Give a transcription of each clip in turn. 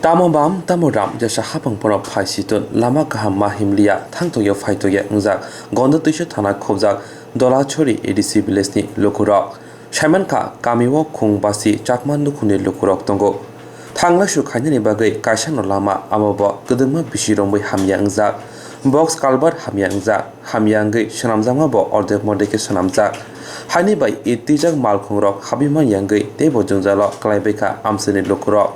Tamobam tamoram jasa hapang porok phaisitun lama kaham mahimlia thangtoyo phaitoye ungjak gonda tuisu thana khobjak dolachori ADC village ni lokurok Saimanka kamiwo khungbasi chakmandu khuni lokurok tongo thangla su khainani bagai kaisano lama amabo kedema bisirombai hamya ungjak box kalbar hamya ungjak hamyangai sanamjama bo ordek modeke sanamjak hani bai itijak malkhungrok habima yangai tebo jongjalo klaibaika amseni lokurok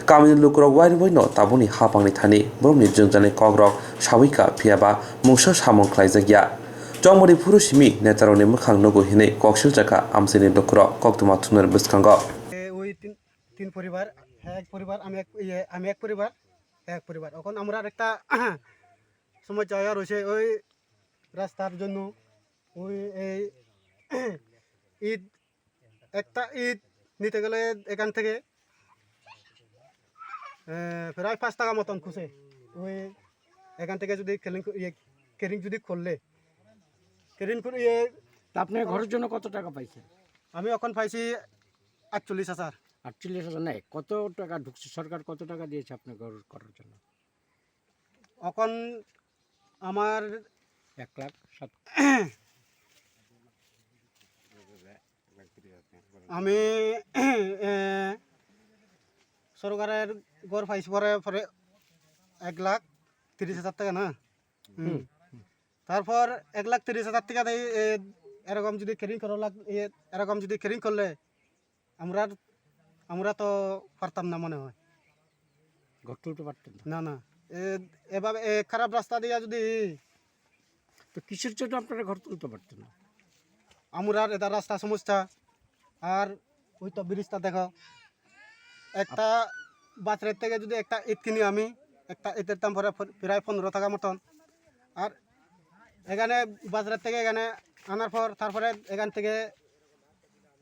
Kamin lukurok wairwai no tabuni hapangni thani boromni jongjani kogrok sawika phiaba mungsa samong khlaijagya jongmori purusimi netaroni mukhang nogo hinai koksil jaka amsini lukurok koktuma thunar biskango ওই তিন পরিবার এক পরিবার আমি এক পরিবার এখন আমরা একটা সমস্যা রয়েছে ওই রাস্তার জন্য ওই এই ঈদ একটা ঈদ নিতে গেলে এখান থেকে প্রায় 5 টাকা মতন খুঁজে ওই এখান থেকে যদি কেরিং যদি করলে কেরিং করে আপনি ঘরের জন্য কত টাকা পাইছেন? আমি এখন পাইছি 48,000। 48,000 নাই, কত টাকা ঢুকছে? সরকার কত টাকা দিয়েছে আপনি ঘর করার জন্য? এখন আমার 1,07,000। আমি সরকারের ঘর পাইছি পরে 1,30,000 টাকা না। তারপর 1,30,000 টাকা দিয়ে এরকম যদি কেরিং করা এরকম যদি কেরিং করলে আমরা তো পারতাম না মনে হয়। ঘর তুলতে পারতেন না না এভাবে খারাপ রাস্তা দিয়ে যদি তো কিসের জন্য আপনারা ঘর তুলতে পারতেন না? আমরা এটা রাস্তা সমস্যা আর ওই তো ব্রিজটা দেখো একটা বাজারের থেকে যদি একটা ঈদ কিনি আমি একটা ঈদের দাম পরে প্রায় 15 টাকা মতন আর এখানে বাজারের থেকে এখানে আনার পর তারপরে এখান থেকে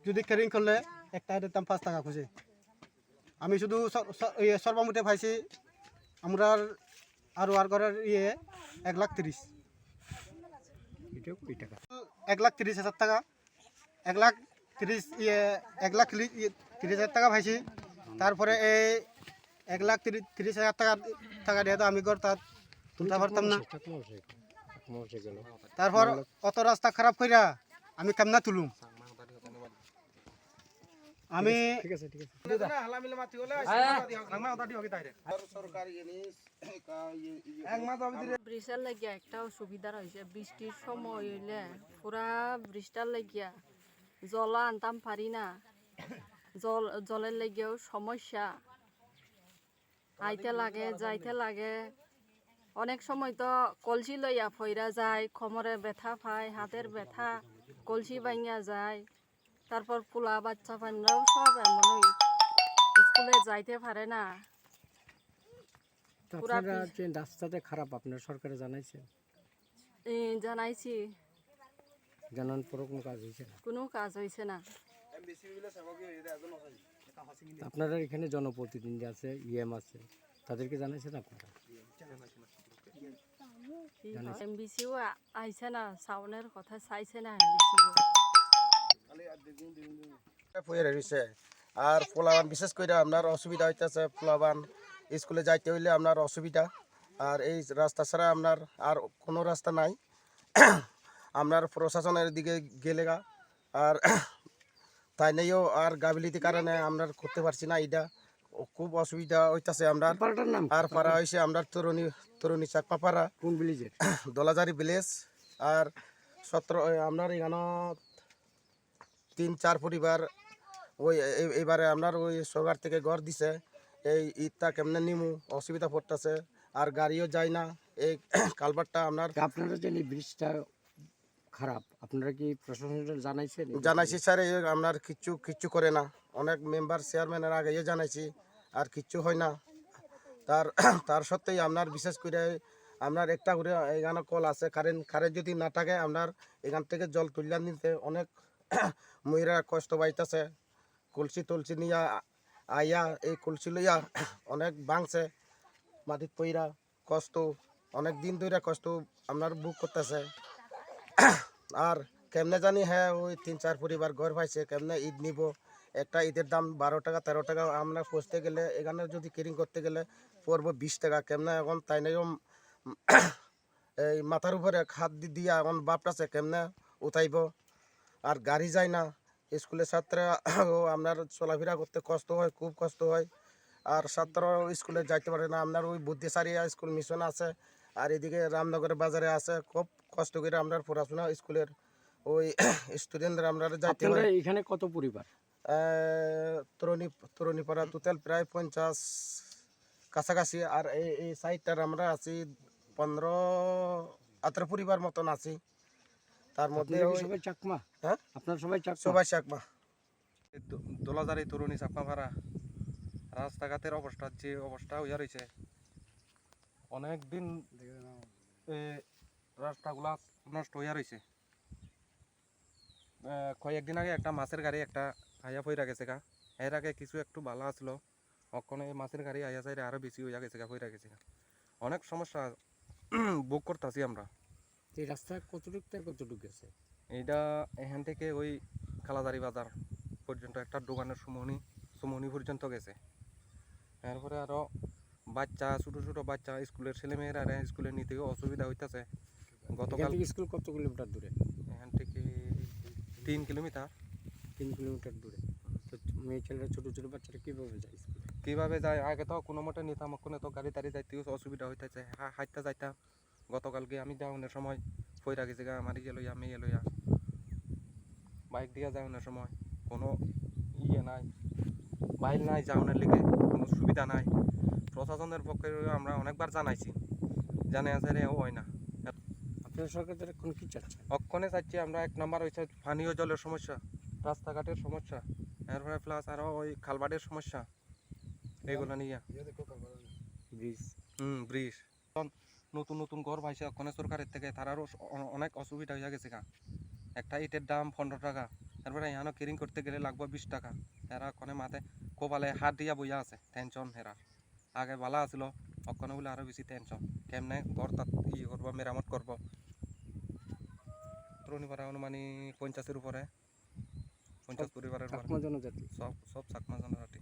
যদি কেরিং করলে একটা ঈদের দাম 5 টাকা খুঁজে আমি শুধু সর্বমোটে পাইছি আমরা আর ঘরের 1,30,000 1,30,000 টাকা 1,30,000 টাকা পাইছি তারপরে এই 1,30,000 টাকা দিয়ে তো আমি ঘর তার তুলতে পারতাম না। তারপর অত রাস্তা খারাপ কইরা আমি কেমনা তুলুম আমি ব্রিজের লাগিয়া একটা অসুবিধা রয়েছে বৃষ্টির সময় হইলে পুরা বৃষ্টির লাগিয়া জল আনতাম পারি না জলের লাগিয়াও সমস্যা আইতে লাগে যাইতে লাগে অনেক সময় তো কলসি লইয়া ফইরা যায় কোমরে ব্যথা পায় হাতের ব্যথা কলসি ভাঙিয়া যায় তারপর পোলা বাচ্চা পানরাও সব এমন স্কুলে যাইতে পারে না। আপনারা যে রাস্তাতে খারাপ আপনারা সরকারে জানাইছেন? জানাইছি, জানানোর পর কোনো কাজ হয়েছে না? কোনো কাজ হয়েছে না। আপনারা এখানে জনপ্রতিনিধি আছে, ইএম আছে, তাদেরকে জানাইছেন আপনারা? এমবিসিও আইছে না, সাউনের কথা চাইছে না এমবিসিও। আর পোলাবান বিশেষ করে আপনার অসুবিধা হইতেছে, পোলাবান স্কুলে যাইতে হইলে আপনার অসুবিধা। আর এই রাস্তা ছাড়া আপনার আর কোনো রাস্তা নাই আপনার প্রশাসনের দিকে গেলেগা আর তাই নেইও আর গাবিলিতির কারণে আমরা করতে পারছি না। এটা খুব অসুবিধা হইতেছে আমরা। আর পাড়া হয়েছে আপনার তরুণী চাকপাপাড়া। কোন ভিলেজের? দলাজারি ভিলেজ। আর 17 আপনার এখানে 3-4 পরিবার ওই এবারে আপনার ওই সরকার থেকে ঘর দিছে। এই ঈদটা কেমনে নিমু অসুবিধা পড়তেছে আর গাড়িও যায় না। এই কালভারটা আপনারা যে ব্রিজটা খারাপ আপনারা কি প্রশাসনের জানাইছেন? জানাইছি স্যার, আপনার কিচ্ছু করে না। অনেক মেম্বার চেয়ারম্যানের আগে জানাইছি আর কিচ্ছু হয় না। তার সত্ত্বেই আপনার বিশেষ করে আপনার একটা করে এখানে কল আছে, কারেন্ট যদি না থাকে আপনার এখান থেকে জল তুলিয়া নিতে অনেক মহিলা কষ্ট পাইতেছে। কলসি নিয়ে আইয়া এই কলসি লইয়া অনেক ভাঙছে মাটির পইরা কষ্ট অনেক দিন ধরে কষ্ট আপনার বুক করতেছে। আর কেমনে জানি হ্যাঁ ওই 3-4 পরিবার ঘর পাইছে কেমনে ঈদ নিব একটা ইটের দাম 12 টাকা 13 টাকা, আমরা পৌঁছতে গেলে এখানে যদি কেরিং করতে গেলে পড়বো 20 টাকা। কেমনে এখন তাই নাই এই মাথার উপরে হাত দিয়া এখন বাপটাছে কেমনে উঠাইব, আর গাড়ি যায় না। স্কুলের ছাত্ররা আপনার চলাফেরা করতে কষ্ট হয়, খুব কষ্ট হয়। আর ছাত্ররাও স্কুলে যাইতে পারে না। আপনার ওই বুদ্ধিসারিয়া স্কুল মিশন আছে, আর এদিকে রামনগর বাজারে আছে। খুব কষ্ট করে আপনার পড়াশোনা স্কুলের ওই স্টুডেন্টরা আপনারা যাইতে আপনারা হয়। এখানে কত পরিবার? তরুণীপাড়া টোটাল প্রায় 50 কাছাকাছি। আর এই সাইডটার আমরা আছি 15-18 পরিবার মতন আছি। তার মধ্যে আপনারা কি ওই- সবাই চাকমা? হ্যাঁ, আপনারা সবাই চাকমা? সবাই চাকমা। দোলাজারি তরুণী চাকমাপাড়া রাস্তাঘাটের অবস্থা যে অবস্থা হইয়া রয়েছে, অনেক দিন রাস্তাগুলা নষ্ট হইয়া রয়েছে। কয়েকদিন আগে একটা মাছের গাড়ি একটা আইয়া পইরা গেছে গা। এর আগে কিছু একটু ভালো আসলো, অক্ষণে মাছের গাড়ি আইয়া যাই আরো বেশি হইয়া গেছে গা, পইরা গেছে গা। অনেক সমস্যা ভোগ করতেছি আমরা। এই রাস্তা কতটুক থেকে কতটুক গেছে? এইটা এখান থেকে ওই খালাদারি বাজার পর্যন্ত একটা দোকানের সুমনি পর্যন্ত গেছে। এরপরে আরও বাচ্চা ছোটো ছোটো বাচ্চা স্কুলের ছেলেমেয়েরা স্কুলে নিতেও অসুবিধা হইতেছে। এখান গতকাল থেকে স্কুল কত কিলোমিটার দূরে? এখান থেকে 3 কিলোমিটার। 3 কিলোমিটার দূরে। তো মেয়ে ছেলেরা ছোটো ছোটো বাচ্চারা কীভাবে যায় স্কুলে? কীভাবে যায়, আগে তো কোনো মতে নিতাম, কোনো তো গাড়ি টাড়ি যাইতেও অসুবিধা হইতেছে। হাঁটতে যাইতাম। গতকালকে আমি যাওয়ানোর সময় পইরা গেছে গা, আমার ইয়ে লইয়া মেয়ে লইয়া বাইক দিয়ে যাওয়ানোর সময় কোনো ইয়ে নাই, বাইল নাই, যাওয়ানোর লিগে কোনো সুবিধা নাই। প্রশাসনের পক্ষে আমরা অনেকবার জানাইছি, জানে আছে রে হয় না। আপনারা সরকার দ্বারা এখন কী চাচ্ছেন? অক্ষণে চাচ্ছি আমরা, 1 নম্বর হয়েছে পানীয় জলের সমস্যা, রাস্তাঘাটের সমস্যা, এরপরে প্লাস আরও ওই খালবাটের সমস্যা, এগুলো নিয়ে ব্রিজ? ব্রিজ নতুন নতুন ঘর পাইছে ওখানে সরকারের থেকে, তারারও অনেক অসুবিধা হয়ে গেছে গা। একটা ইটের দাম 15 টাকা, তারপরে এখানে কেরিং করতে গেলে লাগবে 20 টাকা। এরা ওখানে মাথায় কোপালে হাত দিয়া বইয়া আছে, টেনশন হেরা। আগে ভালো আসলো, ওখানে বলে আরও বেশি টেনশন, কেমনে ঘর তার ইয়ে করবো, মেরামত করবো। তরুণীপাড়া অনুমানিক 50-এর উপরে, 50 পরিবারের উপরে। চাকমা জনজাতি? সব চাকমা জনজাতি।